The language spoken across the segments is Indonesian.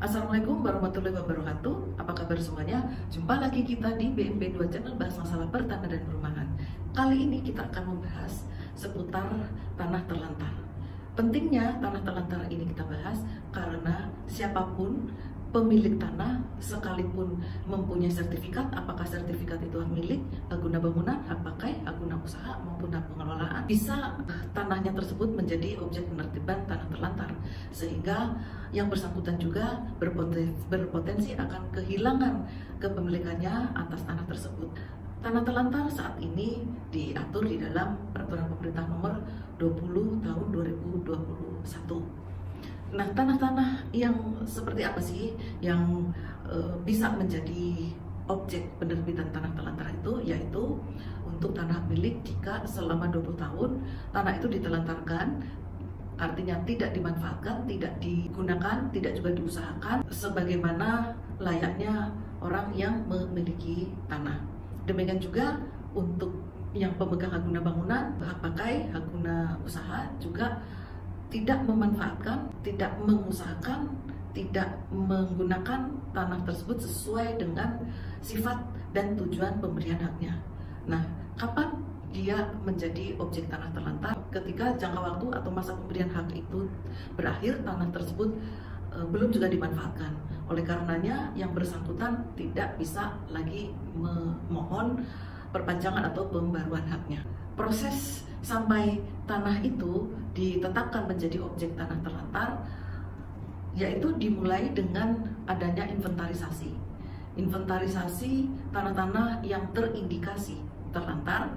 Assalamualaikum warahmatullahi wabarakatuh. Apa kabar semuanya? Jumpa lagi kita di BMB2 Channel, bahas masalah pertanahan dan perumahan. Kali ini kita akan membahas seputar tanah terlantar. Pentingnya tanah terlantar ini kita bahas karena siapapun pemilik tanah, sekalipun mempunyai sertifikat, apakah sertifikat itu hak milik, hak guna bangunan, hak pakai, hak guna usaha maupun hak pengelolaan, bisa tanahnya tersebut menjadi objek penertiban tanah terlantar, sehingga yang bersangkutan juga berpotensi akan kehilangan kepemilikannya atas tanah tersebut. Tanah terlantar saat ini diatur di dalam Peraturan Pemerintah Nomor 20 Tahun 2021. Nah, tanah-tanah yang seperti apa sih yang bisa menjadi objek penerbitan tanah terlantar itu? Yaitu untuk tanah milik jika selama 20 tahun tanah itu ditelantarkan, artinya tidak dimanfaatkan, tidak digunakan, tidak juga diusahakan sebagaimana layaknya orang yang memiliki tanah. Demikian juga untuk yang pemegang hak guna bangunan, hak pakai, hak guna usaha juga tidak memanfaatkan, tidak mengusahakan, tidak menggunakan tanah tersebut sesuai dengan sifat dan tujuan pemberian haknya. Nah, kapan dia menjadi objek tanah terlantar? Ketika jangka waktu atau masa pemberian hak itu berakhir, tanah tersebut belum juga dimanfaatkan. Oleh karenanya, yang bersangkutan tidak bisa lagi memohon perpanjangan atau pembaruan haknya. Proses sampai tanah itu ditetapkan menjadi objek tanah terlantar yaitu dimulai dengan adanya inventarisasi. Inventarisasi tanah-tanah yang terindikasi terlantar,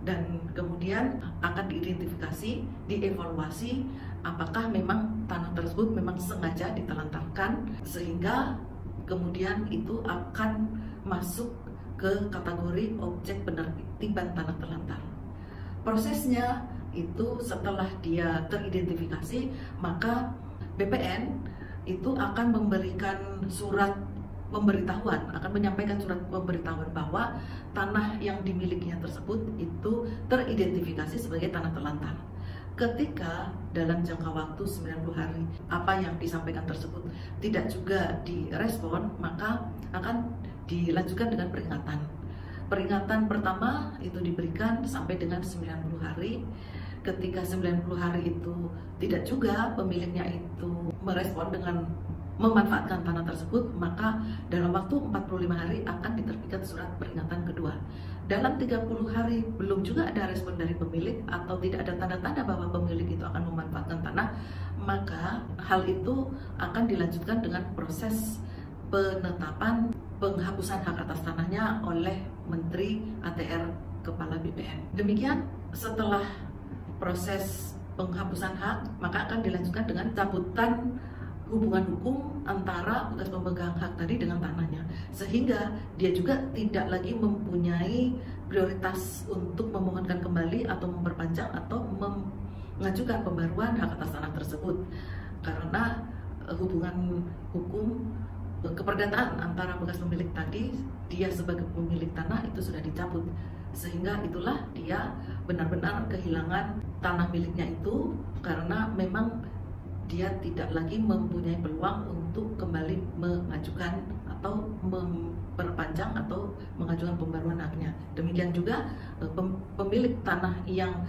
dan kemudian akan diidentifikasi, dievaluasi apakah memang tanah tersebut memang sengaja ditelantarkan, sehingga kemudian itu akan masuk ke kategori objek penertiban tanah terlantar. Prosesnya itu setelah dia teridentifikasi, maka BPN itu akan memberikan surat pemberitahuan, akan menyampaikan surat pemberitahuan bahwa tanah yang dimilikinya tersebut itu teridentifikasi sebagai tanah terlantar. Ketika dalam jangka waktu 90 hari apa yang disampaikan tersebut tidak juga direspon, maka akan dilanjutkan dengan peringatan. Peringatan pertama itu diberikan sampai dengan 90 hari. Ketika 90 hari itu tidak juga pemiliknya itu merespon dengan memanfaatkan tanah tersebut, maka dalam waktu 45 hari akan diterbitkan surat peringatan kedua. Dalam 30 hari belum juga ada respon dari pemilik atau tidak ada tanda-tanda bahwa pemilik itu akan memanfaatkan tanah, maka hal itu akan dilanjutkan dengan proses penetapan penghapusan hak atas tanahnya oleh Menteri ATR Kepala BPN. Demikian, setelah proses penghapusan hak, maka akan dilanjutkan dengan cabutan hubungan hukum antara bekas pemegang hak tadi dengan tanahnya, sehingga dia juga tidak lagi mempunyai prioritas untuk memohonkan kembali atau memperpanjang atau mengajukan pembaruan hak atas tanah tersebut, karena hubungan hukum keperdataan antara bekas pemilik tadi, dia sebagai pemilik tanah itu sudah dicabut, sehingga itulah dia benar-benar kehilangan tanah miliknya itu, karena memang dia tidak lagi mempunyai peluang untuk kembali mengajukan atau memperpanjang atau mengajukan pembaruan haknya. Demikian juga pemilik tanah yang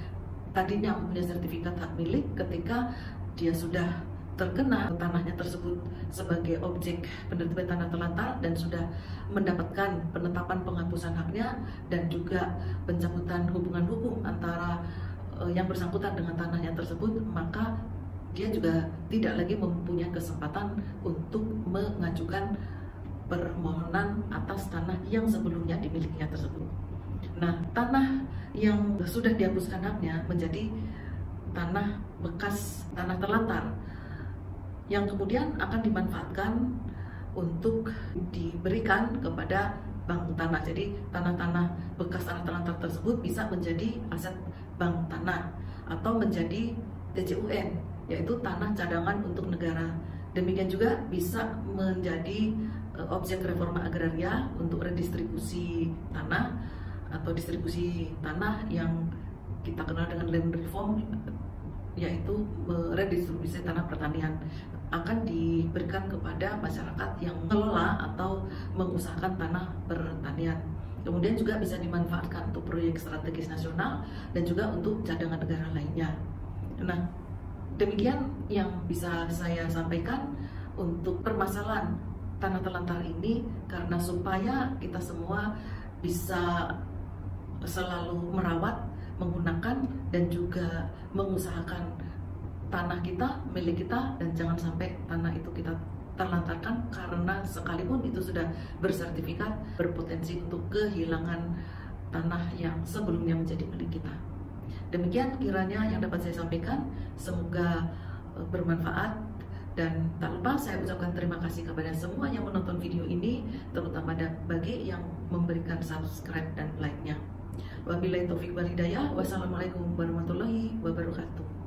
tadinya mempunyai sertifikat hak milik, ketika dia sudah terkena tanahnya tersebut sebagai objek penertiban tanah terlantar dan sudah mendapatkan penetapan penghapusan haknya dan juga pencabutan hubungan hukum antara yang bersangkutan dengan tanahnya tersebut, maka dia juga tidak lagi mempunyai kesempatan untuk mengajukan permohonan atas tanah yang sebelumnya dimilikinya tersebut. Nah, tanah yang sudah dihapuskan haknya menjadi tanah bekas tanah terlantar yang kemudian akan dimanfaatkan untuk diberikan kepada bank tanah. Jadi tanah-tanah bekas tanah terlantar tersebut bisa menjadi aset bank tanah atau menjadi TCUN, yaitu tanah cadangan untuk negara. Demikian juga bisa menjadi objek reforma agraria untuk redistribusi tanah atau distribusi tanah yang kita kenal dengan land reform, yaitu redistribusi tanah pertanian, akan diberikan diberikan kepada masyarakat yang mengelola atau mengusahakan tanah pertanian. Kemudian juga bisa dimanfaatkan untuk proyek strategis nasional dan juga untuk cadangan negara lainnya. Nah, demikian yang bisa saya sampaikan untuk permasalahan tanah terlantar ini, karena supaya kita semua bisa selalu merawat, menggunakan, dan juga mengusahakan tanah kita, milik kita, dan jangan sampai tanah itu kita terlantarkan, karena sekalipun itu sudah bersertifikat, berpotensi untuk kehilangan tanah yang sebelumnya menjadi milik kita. Demikian kiranya yang dapat saya sampaikan, semoga bermanfaat, dan tak lupa saya ucapkan terima kasih kepada semua yang menonton video ini, terutama bagi yang memberikan subscribe dan like-nya. Wabillahi taufiq wal hidayah. Wassalamualaikum warahmatullahi wabarakatuh.